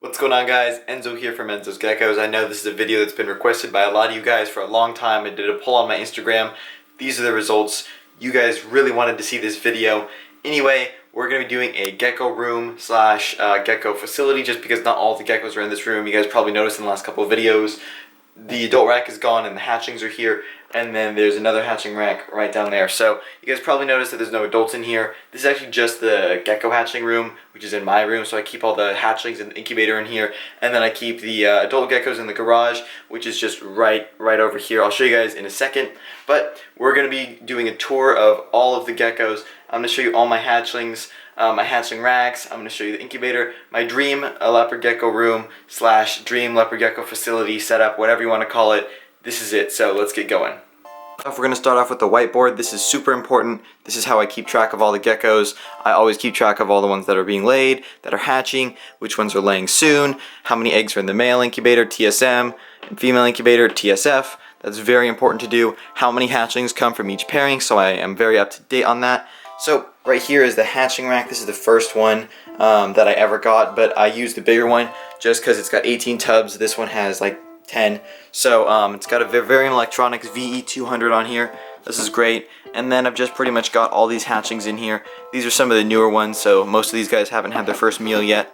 What's going on, guys? Enzo here from Enzo's Geckos. I know this is a video that's been requested by a lot of you guys for a long time. I did a poll on my Instagram. These are the results. You guys really wanted to see this video. Anyway, we're going to be doing a gecko room slash gecko facility just because not all the geckos are in this room. You guys probably noticed in the last couple of videos the adult rack is gone and the hatchlings are here, and then there's another hatchling rack right down there. So you guys probably noticed that there's no adults in here. This is actually just the gecko hatchling room, which is in my room, so I keep all the hatchlings in the incubator in here, and then I keep the adult geckos in the garage, which is just right over here. I'll show you guys in a second, but we're going to be doing a tour of all of the geckos. I'm going to show you all my hatchlings, my hatchling racks. I'm going to show you the incubator, my dream leopard gecko room slash dream leopard gecko facility setup, whatever you want to call it. This is it, so let's get going. We're going to start off with the whiteboard. This is super important. This is how I keep track of all the geckos. I always keep track of all the ones that are being laid, that are hatching, which ones are laying soon, how many eggs are in the male incubator, TSM, and female incubator, TSF. That's very important to do. How many hatchlings come from each pairing, so I am very up to date on that. So right here is the hatchling rack. This is the first one that I ever got, but I used the bigger one just because it's got 18 tubs. This one has like 10. So it's got a Vivarium Electronics VE200 on here. This is great. And then I've just pretty much got all these hatchlings in here. These are some of the newer ones, so most of these guys haven't had their first meal yet.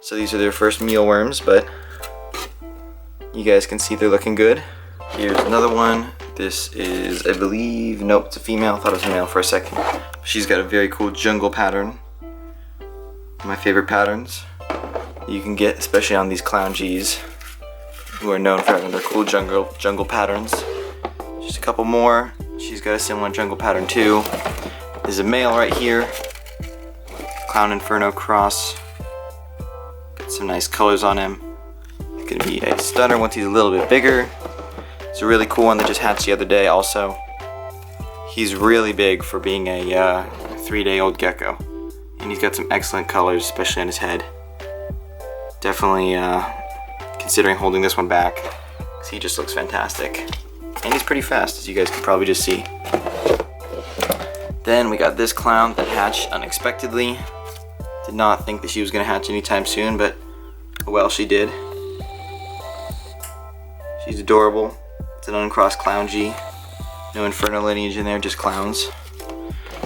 So these are their first mealworms, but you guys can see they're looking good. Here's another one. This is, I believe, nope, it's a female. I thought it was a male for a second. She's got a very cool jungle pattern. My favorite patterns you can get, especially on these clown G's, who are known for having their cool jungle patterns. Just a couple more. She's got a similar jungle pattern too. There's a male right here. Clown Inferno cross. Got some nice colors on him. It's gonna be a stunner once he's a little bit bigger. It's a really cool one that just hatched the other day also. He's really big for being a 3-day-old gecko. And he's got some excellent colors, especially on his head. Definitely considering holding this one back, because he just looks fantastic. And he's pretty fast, as you guys can probably just see. Then we got this clown that hatched unexpectedly. Did not think that she was going to hatch anytime soon, but well, she did. She's adorable. It's an uncrossed clown G. No Inferno lineage in there, just clowns.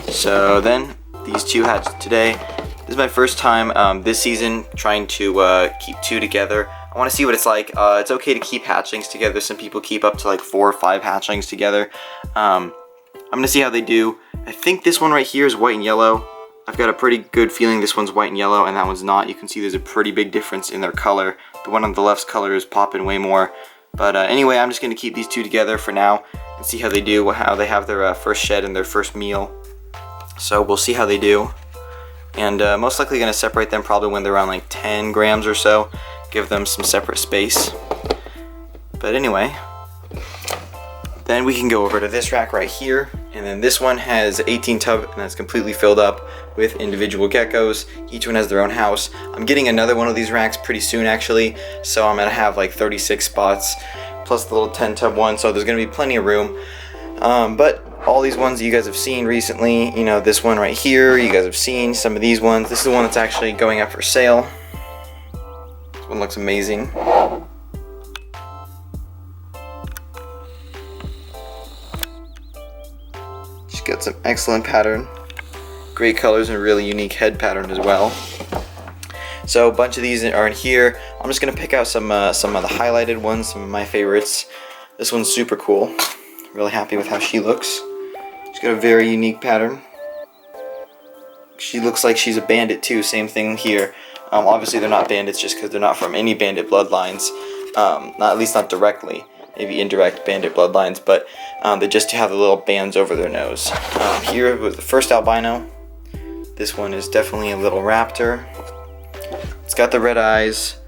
So then, these two hatched today. This is my first time this season trying to keep two together. I want to see what it's like. It's okay to keep hatchlings together. Some people keep up to like 4 or 5 hatchlings together. I'm going to see how they do. I think this one right here is white and yellow. I've got a pretty good feeling this one's white and yellow and that one's not. You can see there's a pretty big difference in their color. The one on the left's color is popping way more. But anyway, I'm just going to keep these two together for now and see how they do, how they have their first shed and their first meal. So we'll see how they do. And most likely going to separate them probably when they're around like 10 grams or so. Give them some separate space. But anyway, then we can go over to this rack right here. And then this one has 18 tub and that's completely filled up with individual geckos. Each one has their own house. I'm getting another one of these racks pretty soon actually. So I'm going to have like 36 spots plus the little 10 tub one. So there's going to be plenty of room. But all these ones that you guys have seen recently, you know, this one right here, you guys have seen some of these ones. This is the one that's actually going up for sale. This one looks amazing. She's got some excellent pattern. Great colors and really unique head pattern as well. So a bunch of these are in here. I'm just going to pick out some of the highlighted ones, some of my favorites. This one's super cool. Really happy with how she looks. She's got a very unique pattern. She looks like she's a bandit too, same thing here. Obviously they're not bandits just because they're not from any bandit bloodlines. At least not directly. Maybe indirect bandit bloodlines, but they just have the little bands over their nose. Here was the first albino. This one is definitely a little raptor. It's got the red eyes.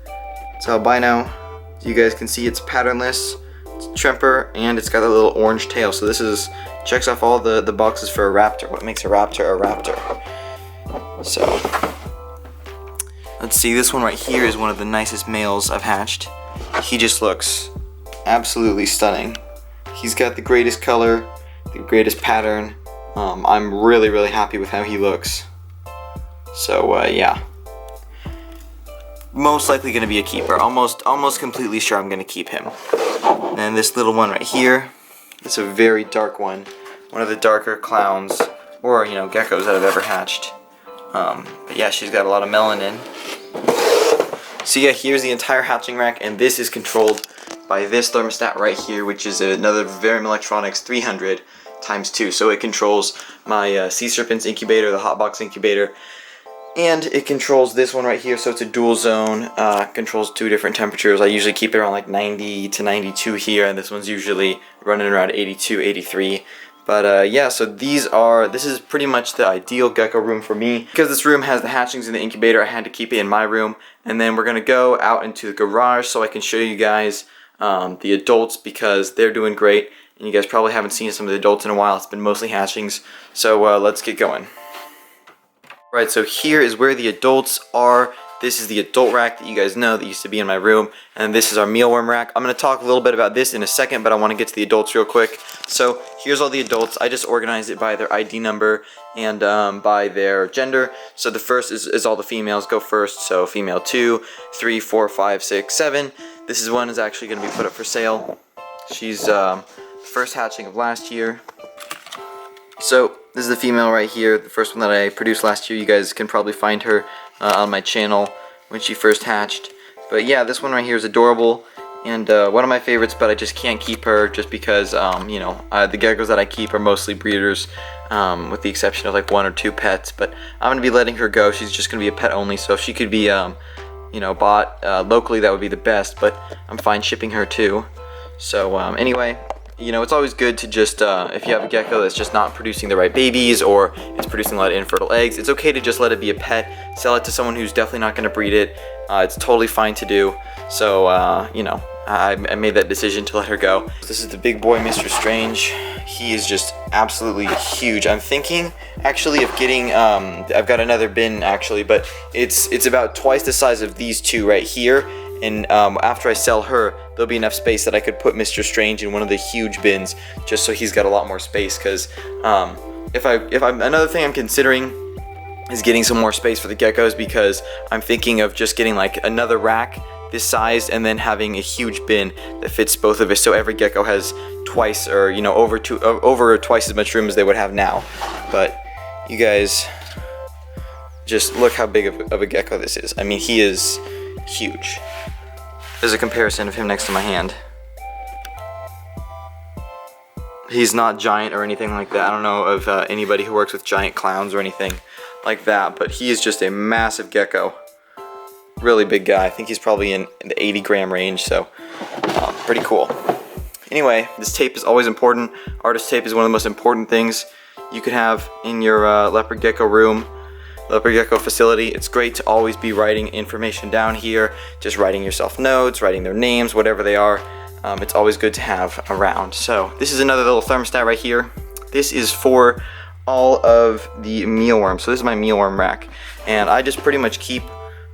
It's albino. As you guys can see, it's patternless. It's tremper, and it's got a little orange tail. So this is checks off all the boxes for a raptor. What makes a raptor a raptor? So let's see. This one right here is one of the nicest males I've hatched. He just looks absolutely stunning. He's got the greatest color, the greatest pattern. I'm really happy with how he looks. So yeah. most likely going to be a keeper. Almost completely sure I'm going to keep him. And this little one right here, it's a very dark one. One of the darker clowns, or you know, geckos that have ever hatched. But yeah, she's got a lot of melanin. So yeah, here's the entire hatching rack, and this is controlled by this thermostat right here, which is another Varium Electronics 300 × 2. So it controls my sea serpents incubator, the hot box incubator, and it controls this one right here. So it's a dual zone, controls 2 different temperatures. I usually keep it around like 90 to 92 here, and this one's usually running around 82, 83. But yeah, so this is pretty much the ideal gecko room for me. Because this room has the hatchings in the incubator, I had to keep it in my room. And then we're gonna go out into the garage so I can show you guys the adults, because they're doing great. And you guys probably haven't seen some of the adults in a while. It's been mostly hatchings. So let's get going. Alright, so here is where the adults are. This is the adult rack that you guys know that used to be in my room, and this is our mealworm rack. I'm going to talk a little bit about this in a second, but I want to get to the adults real quick. So here's all the adults. I just organized it by their ID number and by their gender. So the first is all the females go first. So female 2, 3, 4, 5, 6, 7. This is one is actually going to be put up for sale. She's first hatching of last year. So this is the female right here, the first one that I produced last year. You guys can probably find her on my channel when she first hatched. But yeah, this one right here is adorable, and one of my favorites, but I just can't keep her just because you know, the geckos that I keep are mostly breeders, with the exception of like 1 or 2 pets. But I'm going to be letting her go. She's just going to be a pet only, so if she could be you know, bought locally, that would be the best, but I'm fine shipping her too. So anyway, you know, it's always good to just, if you have a gecko that's just not producing the right babies, or it's producing a lot of infertile eggs, it's okay to just let it be a pet, sell it to someone who's definitely not going to breed it. It's totally fine to do. So, you know, I made that decision to let her go. This is the big boy, Mr. Strange. He is just absolutely huge. I'm thinking, actually, of getting, I've got another bin, actually, but it's about twice the size of these two right here. And after I sell her, there'll be enough space that I could put Mr. Strange in one of the huge bins, just so he's got a lot more space. Because another thing I'm considering is getting some more space for the geckos, because I'm thinking of just getting like another rack this size and then having a huge bin that fits both of us, so every gecko has twice, or you know, over twice as much room as they would have now. But you guys, just look how big of a gecko this is. I mean, he is huge. There's a comparison of him next to my hand. He's not giant or anything like that. I don't know of anybody who works with giant clowns or anything like that, but he is just a massive gecko. Really big guy. I think he's probably in the 80-gram range, so pretty cool. Anyway, this tape is always important. Artist tape is one of the most important things you could have in your leopard gecko room. Leopard Gecko facility. It's great to always be writing information down here, just writing yourself notes, writing their names, whatever they are. It's always good to have around. So this is another little thermostat right here. This is for all of the mealworms. So this is my mealworm rack, and I just pretty much keep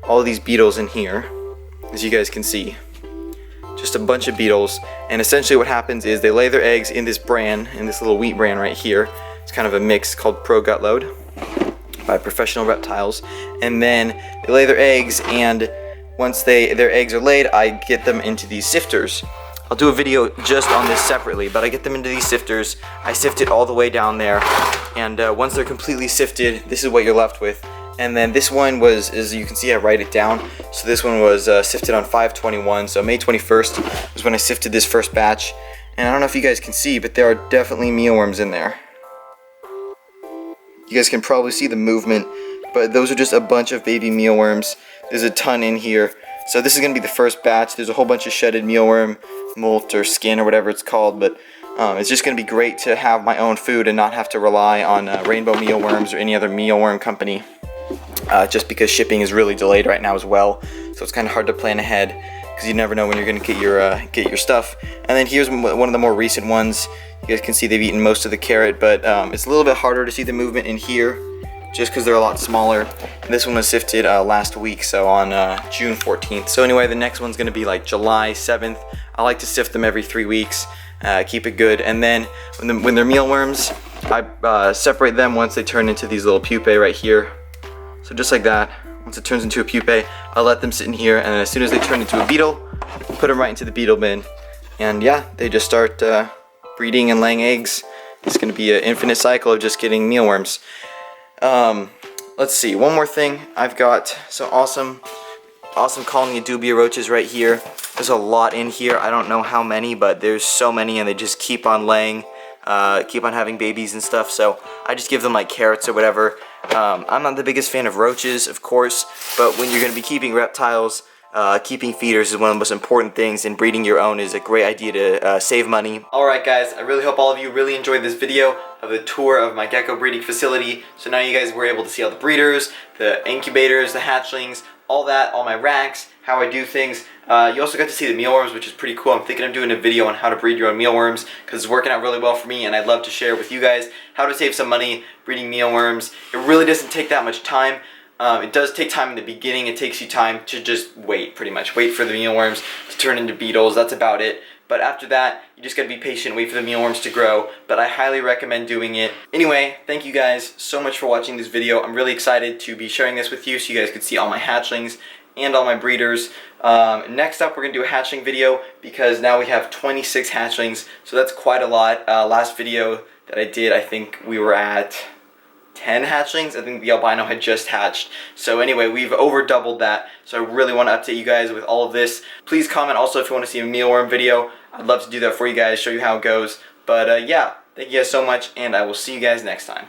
all of these beetles in here, as you guys can see. Just a bunch of beetles, and essentially what happens is they lay their eggs in this bran, in this little wheat bran right here. It's kind of a mix called Pro Gut Load by Professional Reptiles, and then they lay their eggs, and once their eggs are laid, I get them into these sifters. I'll do a video just on this separately, but I get them into these sifters. I sift it all the way down there, and once they're completely sifted, this is what you're left with. And then this one was, as you can see, I write it down. So this one was sifted on 5/21, so May 21st was when I sifted this first batch. And I don't know if you guys can see, but there are definitely mealworms in there. You guys can probably see the movement, but those are just a bunch of baby mealworms. There's a ton in here. So this is going to be the first batch. There's a whole bunch of shedded mealworm, molt or skin or whatever it's called, but it's just going to be great to have my own food and not have to rely on Rainbow Mealworms or any other mealworm company, just because shipping is really delayed right now as well. So it's kind of hard to plan ahead, because you never know when you're going to get your stuff. And then here's one of the more recent ones. You guys can see they've eaten most of the carrot, but it's a little bit harder to see the movement in here, just because they're a lot smaller. This one was sifted last week, so on June 14th. So anyway, the next one's going to be like July 7th. I like to sift them every 3 weeks, keep it good. And then when they're mealworms, I separate them once they turn into these little pupae right here. So just like that, Once it turns into a pupae, I'll let them sit in here, and as soon as they turn into a beetle, put them right into the beetle bin. And yeah, they just start breeding and laying eggs. It's going to be an infinite cycle of just getting mealworms. Let's see, one more thing. I've got some awesome colony of dubia roaches right here. There's a lot in here. I don't know how many, but there's so many, and they just keep on laying, keep on having babies and stuff. So I just give them like carrots or whatever. I'm not the biggest fan of roaches, of course, but when you're going to be keeping reptiles, keeping feeders is one of the most important things, and breeding your own is a great idea to save money. Alright guys, I really hope all of you really enjoyed this video of the tour of my gecko breeding facility. So now you guys were able to see all the breeders, the incubators, the hatchlings, all that, all my racks, how I do things. You also got to see the mealworms, which is pretty cool. I'm thinking of doing a video on how to breed your own mealworms because it's working out really well for me, and I'd love to share with you guys how to save some money breeding mealworms. It really doesn't take that much time. It does take time in the beginning. It takes you time to just wait, pretty much. Wait for the mealworms to turn into beetles. That's about it. But after that, you just gotta be patient, wait for the mealworms to grow. But I highly recommend doing it. Anyway, thank you guys so much for watching this video. I'm really excited to be sharing this with you so you guys could see all my hatchlings and all my breeders. Next up, we're gonna do a hatchling video because now we have 26 hatchlings, so that's quite a lot. Last video that I did, I think we were at 10 hatchlings. I think the albino had just hatched. So anyway, we've over doubled that. So I really want to update you guys with all of this. Please comment also if you want to see a mealworm video. I'd love to do that for you guys, show you how it goes. But yeah, thank you guys so much, and I will see you guys next time.